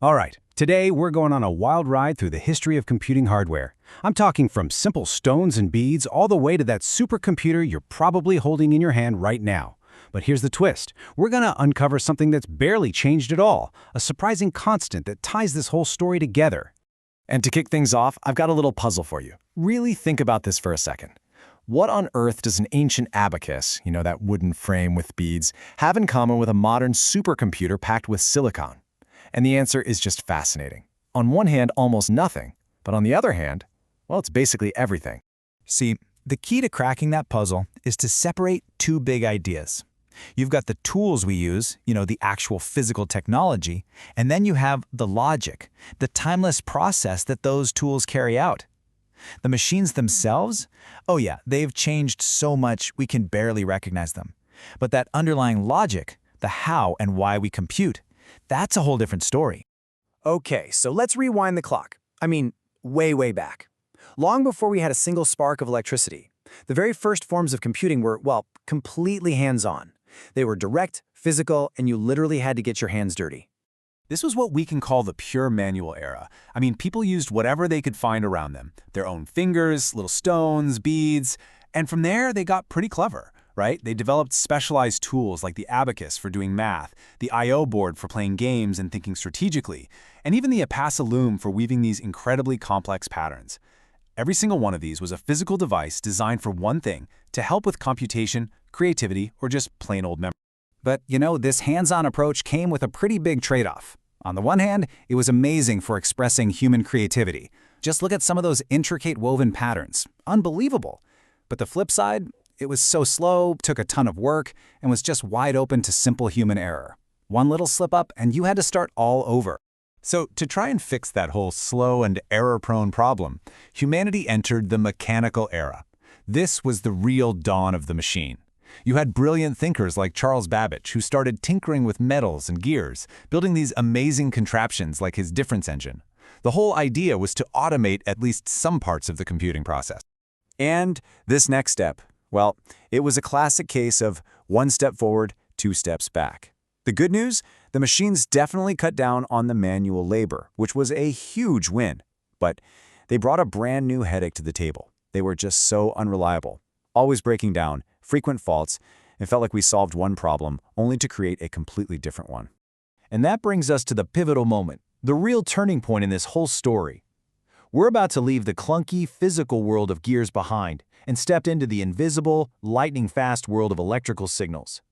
All right, today we're going on a wild ride through the history of computing hardware. I'm talking from simple stones and beads all the way to that supercomputer you're probably holding in your hand right now. But here's the twist. We're going to uncover something that's barely changed at all, a surprising constant that ties this whole story together. And to kick things off, I've got a little puzzle for you. Really think about this for a second. What on earth does an ancient abacus, that wooden frame with beads, have in common with a modern supercomputer packed with silicon? And the answer is just fascinating. On one hand, almost nothing, but on the other hand, well, it's basically everything. See, the key to cracking that puzzle is to separate two big ideas. You've got the tools we use, the actual physical technology, and then you have the logic, the timeless process that those tools carry out. The machines themselves? Oh yeah, they've changed so much we can barely recognize them. But that underlying logic, the how and why we compute, that's a whole different story. Okay, so let's rewind the clock. I mean, way, way back. Long before we had a single spark of electricity, the very first forms of computing were, well, completely hands-on. They were direct, physical, and you literally had to get your hands dirty. This was what we can call the pure manual era. I mean, people used whatever they could find around them, their own fingers, little stones, beads, and from there they got pretty clever, right? They developed specialized tools like the abacus for doing math, the I/O board for playing games and thinking strategically, and even the Apassa loom for weaving these incredibly complex patterns. Every single one of these was a physical device designed for one thing, to help with computation, creativity, or just plain old memory. But, this hands-on approach came with a pretty big trade-off. On the one hand, it was amazing for expressing human creativity. Just look at some of those intricate woven patterns. Unbelievable. But the flip side, it was so slow, took a ton of work, and was just wide open to simple human error. One little slip-up, and you had to start all over. So to try and fix that whole slow and error-prone problem, humanity entered the mechanical era. This was the real dawn of the machine. You had brilliant thinkers like Charles Babbage who started tinkering with metals and gears, building these amazing contraptions like his difference engine. The whole idea was to automate at least some parts of the computing process. And this next step, well, it was a classic case of one step forward, two steps back. The good news? The machines definitely cut down on the manual labor, which was a huge win. But they brought a brand new headache to the table. They were just so unreliable, always breaking down, frequent faults. It felt like we solved one problem only to create a completely different one. And that brings us to the pivotal moment, the real turning point in this whole story. We're about to leave the clunky, physical world of gears behind and step into the invisible, lightning-fast world of electrical signals.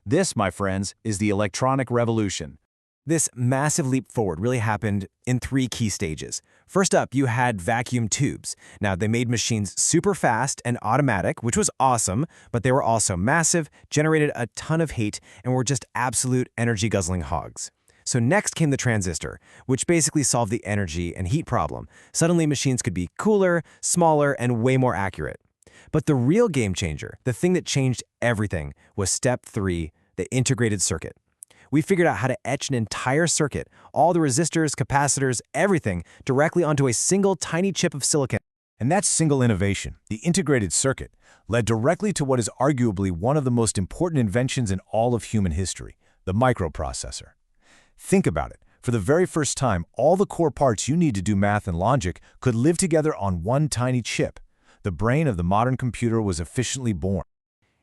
This, my friends, is the electronic revolution. This massive leap forward really happened in three key stages. First up, you had vacuum tubes. Now, they made machines super fast and automatic, which was awesome, but they were also massive, generated a ton of heat, and were just absolute energy-guzzling hogs. So next came the transistor, which basically solved the energy and heat problem. Suddenly, machines could be cooler, smaller, and way more accurate. But the real game changer, the thing that changed everything, was step 3, the integrated circuit. We figured out how to etch an entire circuit, all the resistors, capacitors, everything, directly onto a single tiny chip of silicon. And that single innovation, the integrated circuit, led directly to what is arguably one of the most important inventions in all of human history, the microprocessor. Think about it. For the very first time, all the core parts you need to do math and logic could live together on one tiny chip. The brain of the modern computer was efficiently born.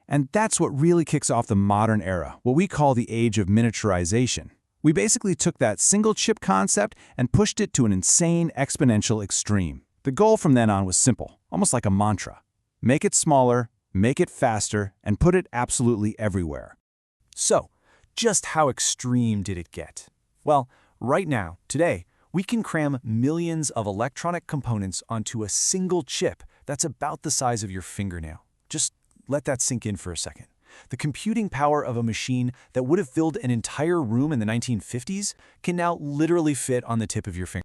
And that's what really kicks off the modern era, what we call the age of miniaturization. We basically took that single chip concept and pushed it to an insane exponential extreme. The goal from then on was simple, almost like a mantra. Make it smaller, make it faster, and put it absolutely everywhere. So, just how extreme did it get? Well, right now, today, we can cram millions of electronic components onto a single chip that's about the size of your fingernail. Just let that sink in for a second. The computing power of a machine that would have filled an entire room in the 1950s can now literally fit on the tip of your finger.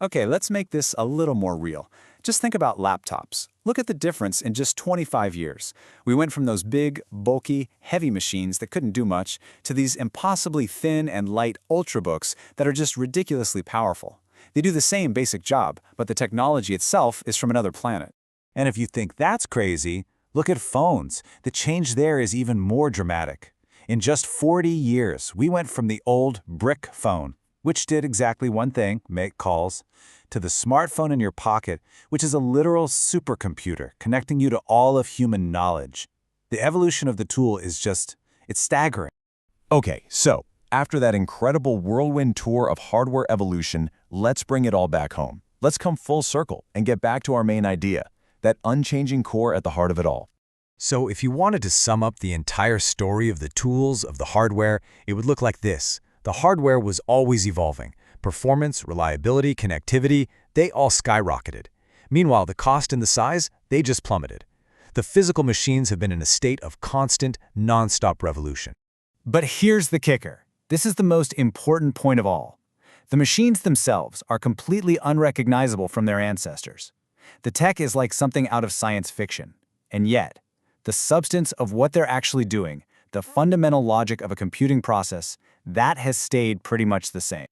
Okay, let's make this a little more real. Just think about laptops. Look at the difference in just 25 years. We went from those big, bulky, heavy machines that couldn't do much to these impossibly thin and light ultrabooks that are just ridiculously powerful. They do the same basic job, but the technology itself is from another planet. And if you think that's crazy, look at phones. The change there is even more dramatic. In just 40 years, we went from the old brick phone, which did exactly one thing, make calls, to the smartphone in your pocket, which is a literal supercomputer connecting you to all of human knowledge. The evolution of the tool is it's staggering. Okay, so after that incredible whirlwind tour of hardware evolution, let's bring it all back home. Let's come full circle and get back to our main idea, that unchanging core at the heart of it all. So if you wanted to sum up the entire story of the tools, of the hardware, it would look like this. The hardware was always evolving. Performance, reliability, connectivity, they all skyrocketed. Meanwhile, the cost and the size, they just plummeted. The physical machines have been in a state of constant, non-stop revolution. But here's the kicker. This is the most important point of all. The machines themselves are completely unrecognizable from their ancestors. The tech is like something out of science fiction. And yet, the substance of what they're actually doing, the fundamental logic of a computing process, that has stayed pretty much the same.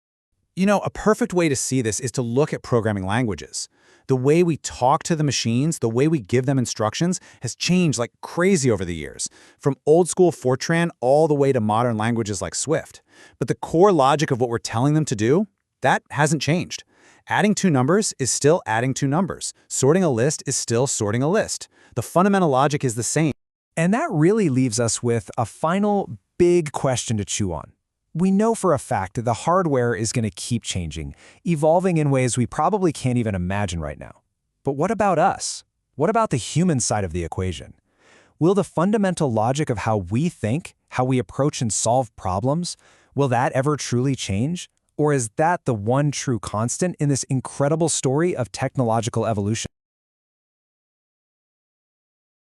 You know, a perfect way to see this is to look at programming languages. The way we talk to the machines, the way we give them instructions, has changed like crazy over the years, from old-school Fortran all the way to modern languages like Swift. But the core logic of what we're telling them to do, that hasn't changed. Adding two numbers is still adding two numbers. Sorting a list is still sorting a list. The fundamental logic is the same. And that really leaves us with a final big question to chew on. We know for a fact that the hardware is going to keep changing, evolving in ways we probably can't even imagine right now. But what about us? What about the human side of the equation? Will the fundamental logic of how we think, how we approach and solve problems, will that ever truly change? Or is that the one true constant in this incredible story of technological evolution?